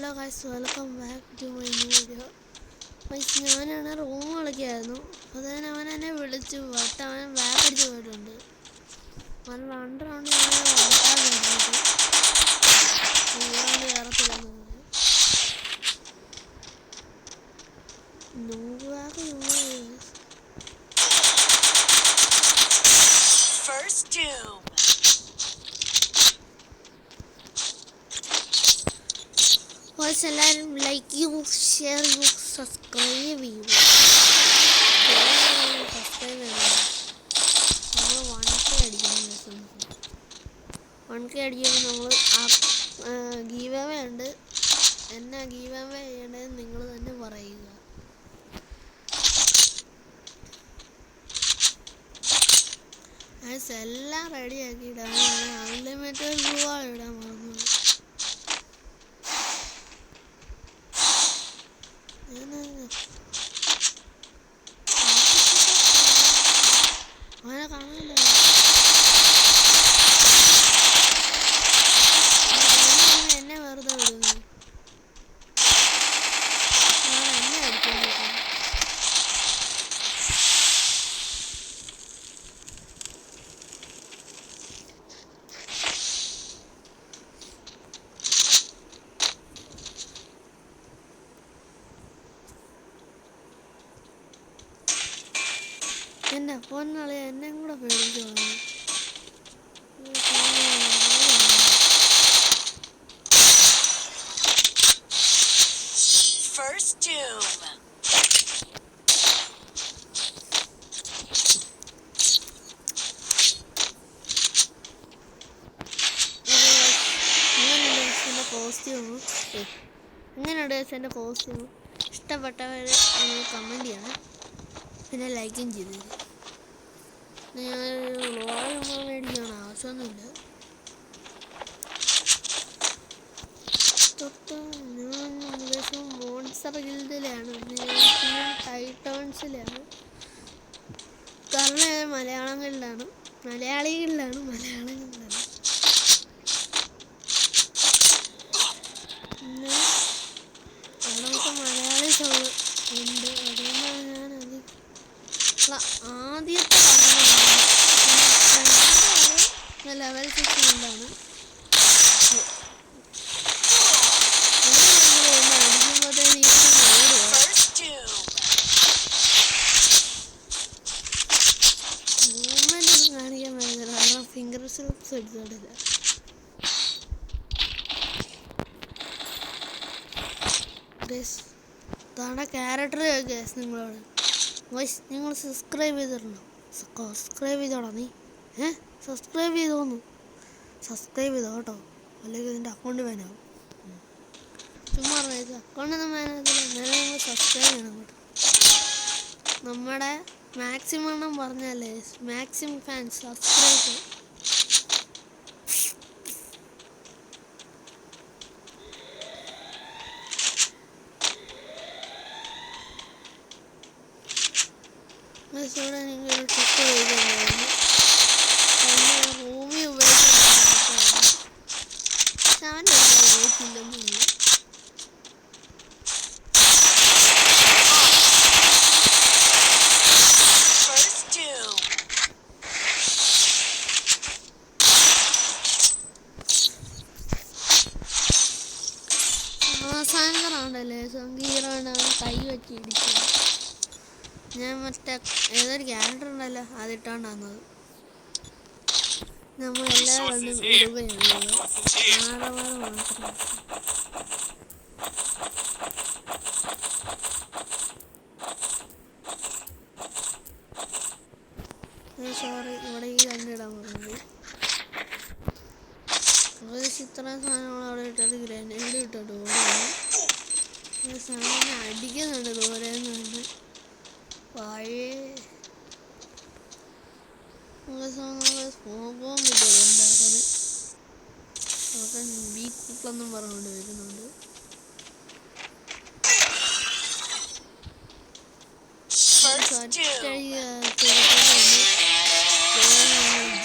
Hello guys, welcome back to my new video. Guys, ഞാനാണ് റൂം കളിക്കായിരുന്നു. അത് തന്നെ അവൻ എന്നെ വിളിച്ചു. ബട്ട് അവൻ ബാക്ക് അടിച്ച് പോയിട്ടുണ്ട്. അവൻ 2 റൗണ്ട് ഞാൻ വളർത്താൻ കയറിയിട്ട് ഈ റൗണ്ട് കയറത്തില്ലെന്ന് പറഞ്ഞു. ബാക്ക് എല്ലാവരും ലൈക്ക് ചെയ്യൂ, ഷെയർ ചെയ്യൂ, സബ്സ്ക്രൈബ് ചെയ്യൂ. സബ്സ്ക്രൈബ് ചെയ്യണം. നമ്മൾ 1K അടിക്കണം. 1K അടിക്കുമ്പോൾ നമ്മൾ ഗീവ് അവേ ഉണ്ട്. എന്നാ ഗീവ് അവേ ചെയ്യേണ്ടതെന്ന് നിങ്ങൾ തന്നെ പറയുക. എല്ലാം റെഡിയാക്കി ഇടാൻ അൺലിമിറ്റഡ് രൂപ ഇടാൻ മറന്നു. അവനെ കാണാനില്ല. എന്നെ വെറുതെ വിടുന്നു. എന്നെ അടിക്കുന്നു. എൻ്റെ പൊന്നാളെ എന്നെ കൂടെ പേടിച്ചു പോകണം. എങ്ങനെയുണ്ട് എൻ്റെ കോസ്റ്റ്യൂം? ഇഷ്ടപ്പെട്ടവർ കമൻറ്റ് ചെയ്യണം, പിന്നെ ലൈക്കും ചെയ്തു. ഞാനൊരു വ്ളോഗ് മേടിക്കണം, ആവശ്യമൊന്നുമില്ല. ഞാൻ ഏകദേശം മോൺസ്റ്റർ ഗിൽഡിലാണ്, ടൈറ്റോൺസിലാണ്. കാരണം മലയാളം ഗിൽഡാണ്. പിന്നെ അവിടെ മലയാളീസ് ഉണ്ട്. അതുകൊണ്ടാണ് ഞാനത് ആദ്യത്തെ ലെവൽ 6 കൊണ്ടാണ് മൂവ്മെന്റ് ഒന്നും കാണിക്കാൻ ഭയങ്കര, കാരണം ഫിംഗർ സ്ലിപ്സ് എടുത്തിട്ടില്ല. ഇതാണ് ക്യാരക്ടർ. നിങ്ങളോട് നിങ്ങൾ സബ്സ്ക്രൈബ് ചെയ്തിട്ടുണ്ടോ? സബ്സ്ക്രൈബ് ചെയ്തോടാ നീ. സബ്സ്ക്രൈബ് ചെയ്തോ കേട്ടോ, അല്ലെങ്കിൽ ഇതിൻ്റെ അക്കൗണ്ട് വേനാവും. ചുമ്മാ അക്കൗണ്ടൊന്നും വേനത്തില്ല. നേരെ നിങ്ങൾ സബ്സ്ക്രൈബ് ചെയ്യണം കേട്ടോ. നമ്മുടെ മാക്സിമം എണ്ണം പറഞ്ഞല്ലേ, മാക്സിമം ഫാൻസ് സബ്സ്ക്രൈബ് ചെയ്യും. ഇവിടെ നിങ്ങൾ ട്രിക്ക് ചെയ്തിട്ടുണ്ടായിരുന്നു. റൂമിൽ ഉപയോഗിച്ചില്ലെന്ന് അവസാനത്തെ റൗണ്ടല്ലേ, സംഗീതമാണ് കൈ വെച്ച് ഇടിക്കുക. ഞാൻ മറ്റേ ഏതൊരു ക്യാരക്ടർ ഉണ്ടല്ലോ അതിട്ടാണ്ടാന്നത്. നമ്മളെല്ലാ കണ്ടും ഇടുകയാണ്. ആടവാറ് മാത്രം. സോറി, ഇവിടെ ഈ കണ്ടിടാൻ പറഞ്ഞത്. ഇത്രയും സാധനങ്ങൾ അവിടെ ഇട്ടിട്ട് ഗ്രനേഡ് ഇട്ടിട്ട് ഓടുകയാണ്. സാധനം അടിക്കുന്നുണ്ട് ദൂരെന്നുണ്ട്. പഴയ സ്മോക്കും കിട്ടുന്നുണ്ടാക്കുന്നത്. അതൊക്കെ ബി കൂപ്പെന്നും പറഞ്ഞുകൊണ്ട് വരുന്നുണ്ട്.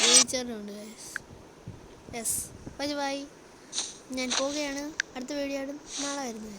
ജയിച്ചിട്ടുണ്ട്. Yes, bye. ഞാൻ പോവുകയാണ്. അടുത്ത വീഡിയോ നാളെ വരുന്നത്.